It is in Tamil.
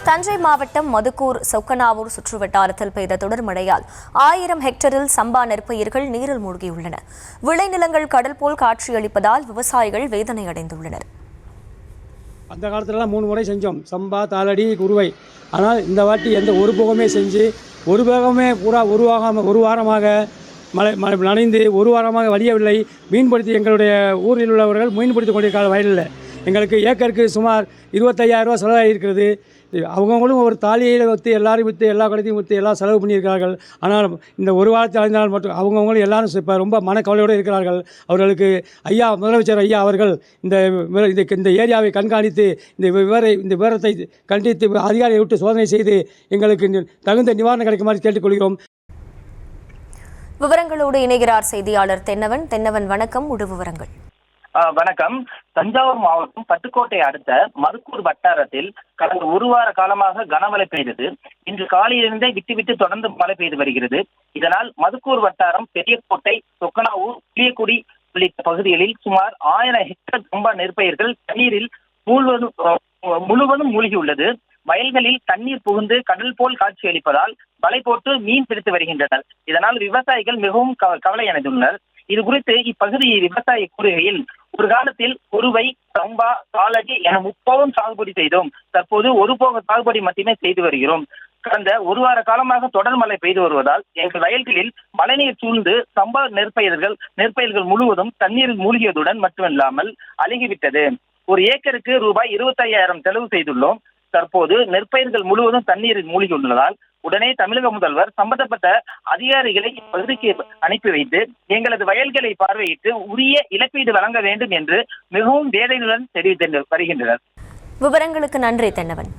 தஞ்சை மாவட்டம் மதுக்கூர் சொக்கனாவூர் சுற்றுவட்டாரத்தில் பெய்த தொடர் மழையால் 1000 ஹெக்டரில் சம்பா நெற்பயிர்கள் நீரில் மூழ்கியுள்ளன. விளைநிலங்கள் கடல் போல் காட்சியளிப்பதால் விவசாயிகள் வேதனை அடைந்துள்ளனர். அந்த காலத்துலலாம் 3 முறை செஞ்சோம், சம்பா, தாளடி, குருவை. ஆனால் இந்த வாட்டி எந்த ஒரு போகமே செஞ்சு ஒரு போகமே பூரா ஒரு வாரமாக மழை நனைந்து ஒரு வாரமாக வடியவில்லை. மீன்பிடித்து எங்களுடைய ஊரில் உள்ளவர்கள் மீன்பிடித்து கொண்டிருக்காங்க வயலில். எங்களுக்கு ஏக்கருக்கு சுமார் 25,000 ரூபா செலவாகி இருக்கிறது. அவங்கவுங்களும் ஒரு தாலியில் விற்று எல்லாரும் விற்று எல்லா கடைத்தையும் விற்று எல்லாம் செலவு பண்ணியிருக்கிறார்கள். ஆனால் இந்த ஒரு வாரத்தில் அழிந்தால் மட்டும் அவங்கவுங்களும் எல்லாரும் இப்போ ரொம்ப மனக்கவலையோடு இருக்கிறார்கள். அவர்களுக்கு ஐயா முதலமைச்சர் ஐயா அவர்கள் இந்த ஏரியாவை கண்காணித்து இந்த விவரத்தை கண்டித்து அதிகாரியை விட்டு சோதனை செய்து எங்களுக்கு தகுந்த நிவாரணம் கிடைக்குமாறு கேட்டுக்கொள்கிறோம். விவரங்களோடு இணைகிறார் செய்தியாளர் தென்னவன். தென்னவன், வணக்கம். முழு விவரங்கள். வணக்கம். தஞ்சாவூர் மாவட்டம் பட்டுக்கோட்டை அடுத்த மதுக்கூர் வட்டாரத்தில் கடந்த ஒரு வார காலமாக கனமழை பெய்தது. இன்று காலையிலிருந்தே விட்டு தொடர்ந்து மழை பெய்து வருகிறது. இதனால் மதுக்கூர் வட்டாரம், பெரியக்கோட்டை, சொக்கனாவூர், புளியக்குடி உள்ளிட்ட பகுதிகளில் சுமார் 1000 ஹெக்டர் சம்பா நெற்பயிர்கள் தண்ணீரில் முழுவதும் மூழ்கியுள்ளது. வயல்களில் தண்ணீர் புகுந்து கடல் போல் காட்சியளிப்பதால் வலை போட்டு மீன் பிடித்து வருகின்றனர். இதனால் விவசாயிகள் மிகவும் கவலை அடைந்துள்ளனர். இது குறித்து இப்பகுதி விவசாயி கூறுகையில், ஒரு காலத்தில் குருவை, சம்பா, தாளடி என 3 போகம் சாகுபடி செய்தோம். தற்போது ஒரு போக சாகுபடி மட்டுமே செய்து வருகிறோம். கடந்த ஒரு வார காலமாக தொடர் மழை பெய்து வருவதால் எங்கள் வயல்களில் மழைநீர் சூழ்ந்து சம்பா நெற்பயிர்கள் முழுவதும் தண்ணீரில் மூழ்கியதுடன் மட்டுமில்லாமல் அழுகிவிட்டது. ஒரு ஏக்கருக்கு ரூபாய் 25,000 செலவு செய்துள்ளோம். தற்போது நெற்பயிர்கள் முழுவதும் தண்ணீரில் மூழ்கியுள்ளதால் உடனே தமிழக முதல்வர் சம்பந்தப்பட்ட அதிகாரிகளை இப்பகுதிக்கு அனுப்பி வைத்து எங்களது வயல்களை பார்வையிட்டு உரிய இழப்பீடு வழங்க வேண்டும் என்று மிகவும் வேதனையுடன் தெரிவித்து வருகின்றனர். விவரங்களுக்கு நன்றி தென்னவன்.